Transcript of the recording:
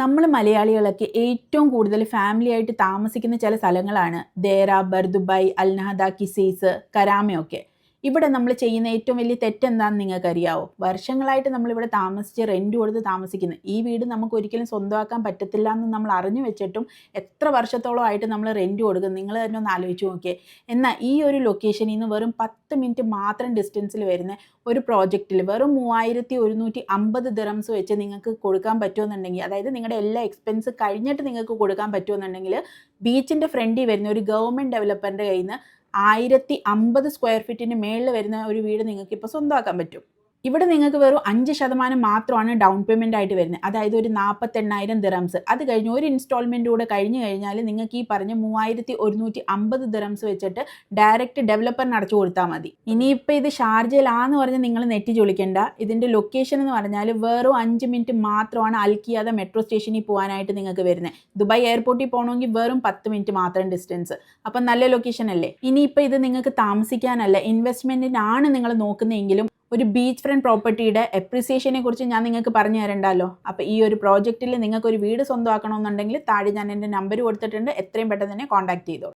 നമ്മൾ മലയാളികളൊക്കെ ഏറ്റവും കൂടുതൽ ഫാമിലി ആയിട്ട് താമസിക്കുന്ന ചില സ്ഥലങ്ങളാണ് ദേര, ബർദുബായ്, അൽനഹദ, കിസീസ്, കരാമയൊക്കെ. ഇവിടെ നമ്മൾ ചെയ്യുന്ന ഏറ്റവും വലിയ തെറ്റെന്താണെന്ന് നിങ്ങൾക്കറിയാവോ? വർഷങ്ങളായിട്ട് നമ്മളിവിടെ താമസിച്ച് റെൻറ്റ് കൊടുത്ത് താമസിക്കുന്നു. ഈ വീട് നമുക്ക് ഒരിക്കലും സ്വന്തമാക്കാൻ പറ്റത്തില്ല എന്ന് നമ്മൾ അറിഞ്ഞു വെച്ചിട്ടും എത്ര വർഷത്തോളമായിട്ട് നമ്മൾ റെൻറ്റ് കൊടുക്കും. നിങ്ങൾ തന്നെ ഒന്ന് ആലോചിച്ച് നോക്കിയേ. എന്നാൽ ഈ ഒരു ലൊക്കേഷനിൽ നിന്ന് വെറും 10 മിനിറ്റ് മാത്രം ഡിസ്റ്റൻസിൽ വരുന്ന ഒരു പ്രോജക്റ്റിൽ വെറും 3150 ദിറംസ് വെച്ച് നിങ്ങൾക്ക് കൊടുക്കാൻ പറ്റുമെന്നുണ്ടെങ്കിൽ, അതായത് നിങ്ങളുടെ എല്ലാ എക്സ്പെൻസ് കഴിഞ്ഞിട്ട് നിങ്ങൾക്ക് കൊടുക്കാൻ പറ്റുമെന്നുണ്ടെങ്കിൽ, ബീച്ചിൻ്റെ ഫ്രണ്ടിൽ വരുന്ന ഒരു ഗവൺമെൻറ് ഡെവലപ്പറിൻ്റെ കയ്യിൽ നിന്ന് 1050 സ്ക്വയർ ഫീറ്റിന് മേളിൽ വരുന്ന ഒരു വീട് നിങ്ങൾക്ക് ഇപ്പോൾ സ്വന്തമാക്കാൻ പറ്റും. ഇവിടെ നിങ്ങൾക്ക് വെറും 5% മാത്രമാണ് ഡൗൺ പേയ്മെൻ്റ് ആയിട്ട് വരുന്നത്. അതായത് ഒരു 48,000 ദിറംസ്. അത് കഴിഞ്ഞ് ഒരു ഇൻസ്റ്റാൾമെൻറ്റ് കൂടെ കഴിഞ്ഞ് കഴിഞ്ഞാൽ നിങ്ങൾക്ക് ഈ പറഞ്ഞ 3150 ദിറംസ് വെച്ചിട്ട് ഡയറക്റ്റ് ഡെവലപ്പറിന് അടച്ചു കൊടുത്താൽ മതി. ഇനിയിപ്പോൾ ഇത് ഷാർജയിലാന്ന് പറഞ്ഞ് നിങ്ങൾ നെറ്റി ചൊളിക്കേണ്ട. ഇതിൻ്റെ ലൊക്കേഷൻ എന്ന് പറഞ്ഞാൽ വെറും 5 മിനിറ്റ് മാത്രമാണ് അൽക്കിയാദ മെട്രോ സ്റ്റേഷനിൽ പോകാനായിട്ട് നിങ്ങൾക്ക് വരുന്നത്. ദുബായ് എയർപോർട്ടിൽ പോകണമെങ്കിൽ വെറും 10 മിനിറ്റ് മാത്രം ഡിസ്റ്റൻസ്. അപ്പം നല്ല ലൊക്കേഷൻ അല്ലേ? ഇനിയിപ്പോൾ ഇത് നിങ്ങൾക്ക് താമസിക്കാനല്ല, ഇൻവെസ്റ്റ്മെൻറ്റിനാണ് നിങ്ങൾ നോക്കുന്നതെങ്കിലും ഒരു ബീച്ച് ഫ്രണ്ട് പ്രോപ്പർട്ടിയുടെ എപ്രിസിയേഷനെ കുറിച്ച് ഞാൻ നിങ്ങൾക്ക് പറഞ്ഞു തരണ്ടല്ലോ. അപ്പോൾ ഈ ഒരു പ്രോജക്റ്റിൽ നിങ്ങൾക്ക് ഒരു വീട് സ്വന്തമാക്കണമെന്നുണ്ടെങ്കിൽ താഴെ ഞാൻ എൻ്റെ നമ്പർ കൊടുത്തിട്ടുണ്ട്. എത്രയും പെട്ടെന്ന് തന്നെ കോൺടാക്ട് ചെയ്തോ.